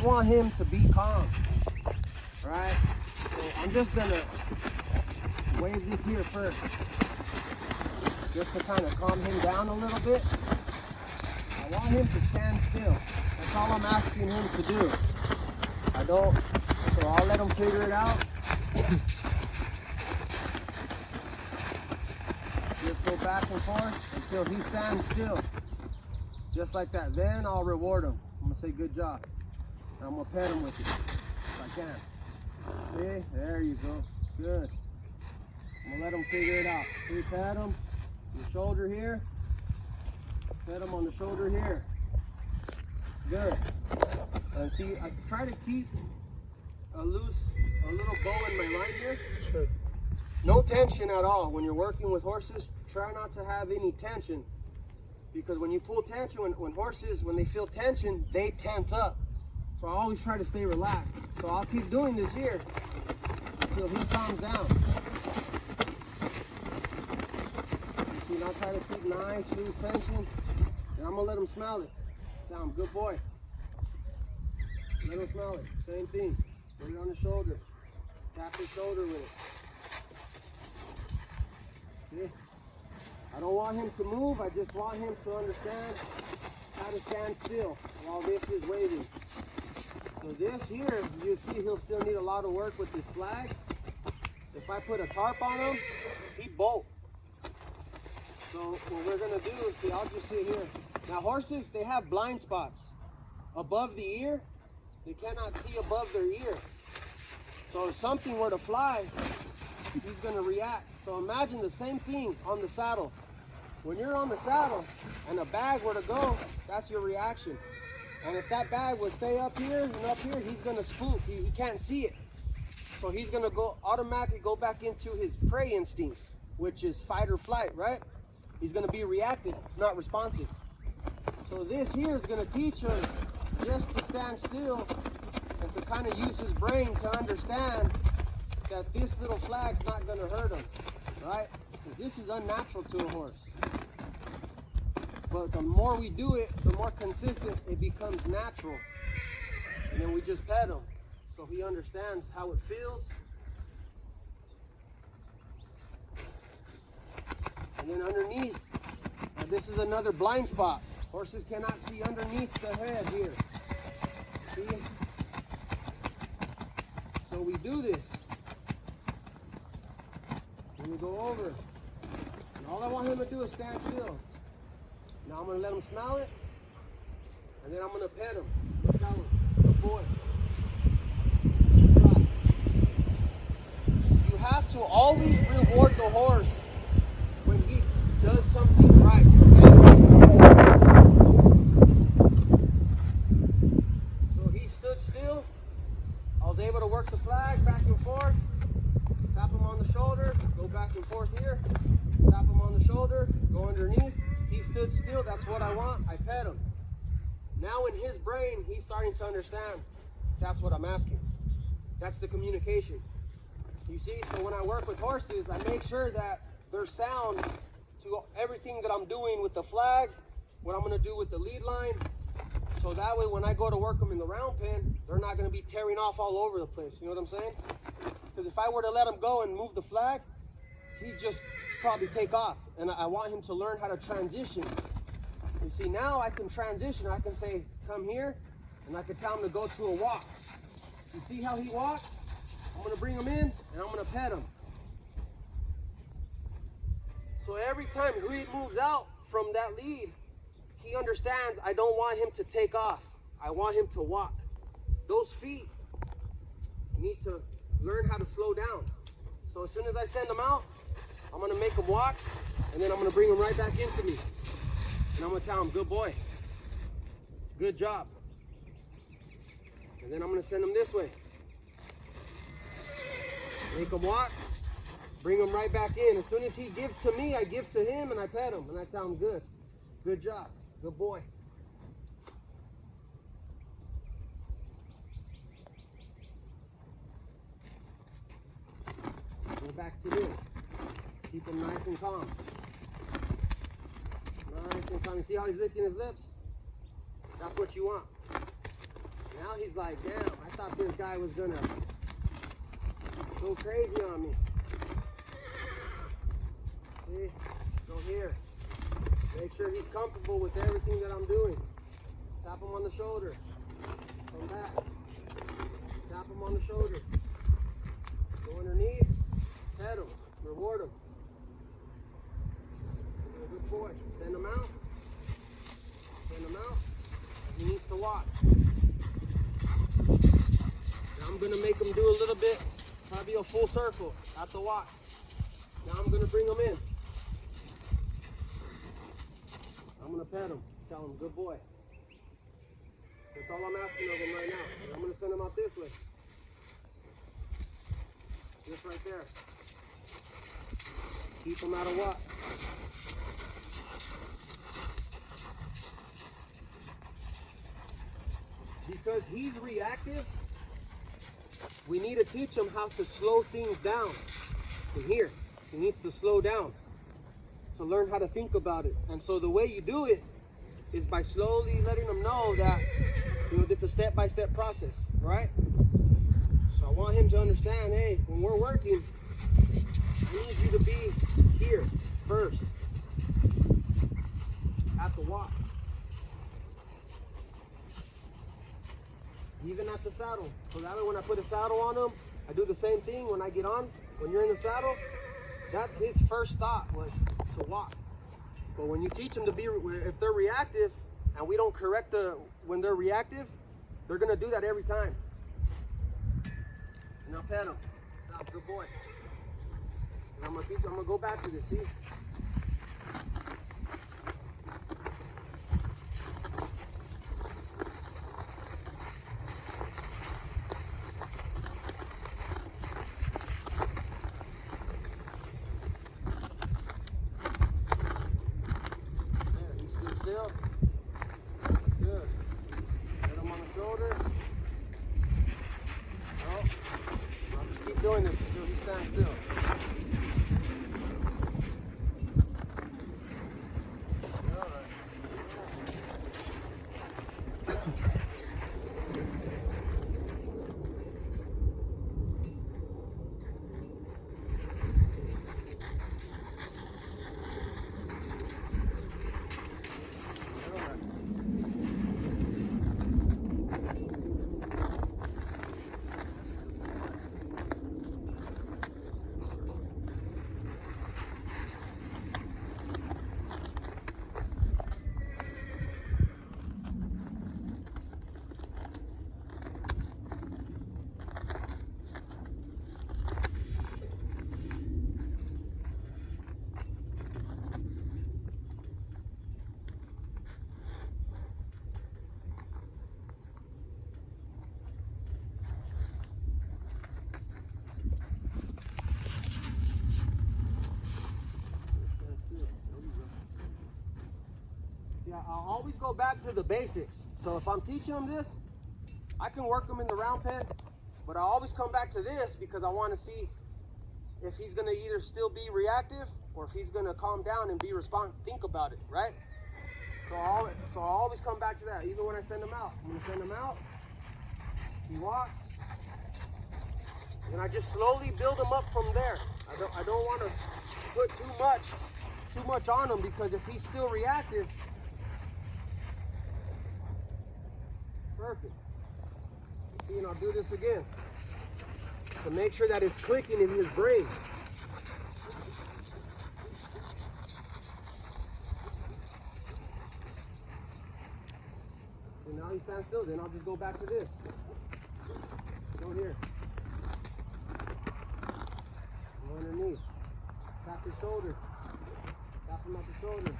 want him to be calm. All right? So I'm just gonna wave this here first, just to kind of calm him down a little bit. I want him to stand still. That's all I'm asking him to do. So I'll let him figure it out. Just go back and forth until he stands still. Just like that. Then I'll reward him. I'm gonna say good job. I'm gonna pet him with it if I can. See, there you go. Good. I'm gonna let him figure it out. See, pat him on the shoulder here. Pet him on the shoulder here. Good. And see, I try to keep a little bow in my line here. Sure. No tension at all. When you're working with horses, try not to have any tension. Because when you pull tension, when horses, when they feel tension, they tense up. So I always try to stay relaxed. So I'll keep doing this here until he calms down. You see, I'll try to keep nice, loose tension. And I'm gonna let him smell it. Down, good boy. Let him smell it. Same thing. Put it on the shoulder. Tap his shoulder with it. See? I don't want him to move. I just want him to understand how to stand still while this is waving. So this here, you see he'll still need a lot of work with this flag. If I put a tarp on him, he bolt. So what we're gonna do is, see, I'll just sit here. Now horses, they have blind spots above the ear. They cannot see above their ear. So if something were to fly, he's gonna react. So imagine the same thing on the saddle. When you're on the saddle and a bag were to go, that's your reaction. And if that bag would stay up here and up here, he's gonna spook. He can't see it. So he's gonna automatically go back into his prey instincts, which is fight or flight, right? He's gonna be reactive, not responsive. So this here is gonna teach him just to stand still and to kind of use his brain to understand that this little flag's not gonna hurt him, right? Because this is unnatural to a horse. But the more we do it, the more consistent it becomes natural. And then we just pet him so he understands how it feels. And then underneath, this is another blind spot. Horses cannot see underneath the head here. See? So we do this. And we go over. And all I want him to do is stand still. Now I'm going to let him smell it. And then I'm going to pet him. Look at him. Good boy. You have to always reward the horse when he does something right. So he stood still. I was able to work the flag back and forth. Tap him on the shoulder. Go back and forth here. Tap him on the shoulder. Go underneath. He stood still. That's what I want. I pet him. Now in his brain, he's starting to understand. That's what I'm asking. That's the communication. You see, so when I work with horses, I make sure that they're sound to everything that I'm doing with the flag, what I'm going to do with the lead line. So that way when I go to work them in the round pen, they're not going to be tearing off all over the place. You know what I'm saying? Because if I were to let him go and move the flag, he'd just probably take off. And I want him to learn how to transition. You see, now I can transition. I can say, come here, and I can tell him to go to a walk. You see how he walked? I'm going to bring him in, and I'm going to pet him. So every time he moves out from that lead, he understands I don't want him to take off. I want him to walk. Those feet need to learn how to slow down. So as soon as I send them out, I'm going to make them walk, and then I'm going to bring them right back into me. And I'm going to tell them, good boy. Good job. And then I'm going to send them this way. Make them walk. Bring them right back in. As soon as he gives to me, I give to him, and I pet him. And I tell him, good. Good job. Good boy. Go back to this. Keep him nice and calm. Nice and calm. You see how he's licking his lips? That's what you want. Now he's like, damn, I thought this guy was gonna go crazy on me. See? So here, make sure he's comfortable with everything that I'm doing. Tap him on the shoulder. Come back. Tap him on the shoulder. Go underneath. Pet him. Reward him. You're a good boy. Send him out. Send him out. He needs to walk. Now I'm going to make him do a little bit, probably a full circle at the walk. Now I'm going to bring him in. I'm going to pet him. Tell him, good boy. That's all I'm asking of him right now. I'm going to send him out this way. Just right there. Keep him out of walk. Because he's reactive, we need to teach him how to slow things down. And here, he needs to slow down to learn how to think about it. And so the way you do it is by slowly letting him know that, you know, it's a step-by-step process, right? So I want him to understand, hey, when we're working, I need you to be here first, at the walk. Even at the saddle. So that way when I put a saddle on him, I do the same thing when I get on. When you're in the saddle, that's his first thought was to walk. But when you teach them to be, if they're reactive and we don't correct when they're reactive, they're gonna do that every time. Now pet him. Now, good boy. And I'm gonna go back to this, see? Still. That's good. Get him on the shoulder. No. I'll just keep doing this until he stands still. All right. Yeah, I'll always go back to the basics. So if I'm teaching him this, I can work him in the round pen, but I always come back to this because I want to see if he's going to either still be reactive or if he's going to calm down and be think about it, right? So I always come back to that, even when I send him out. I'm going to send him out. He walks. And I just slowly build him up from there. I don't want to put too much on him because if he's still reactive, perfect. See, and I'll do this again to make sure that it's clicking in his brain. So now he stands still, then I'll just go back to this. Go here. Go underneath. Tap his shoulder. Tap him at the shoulder.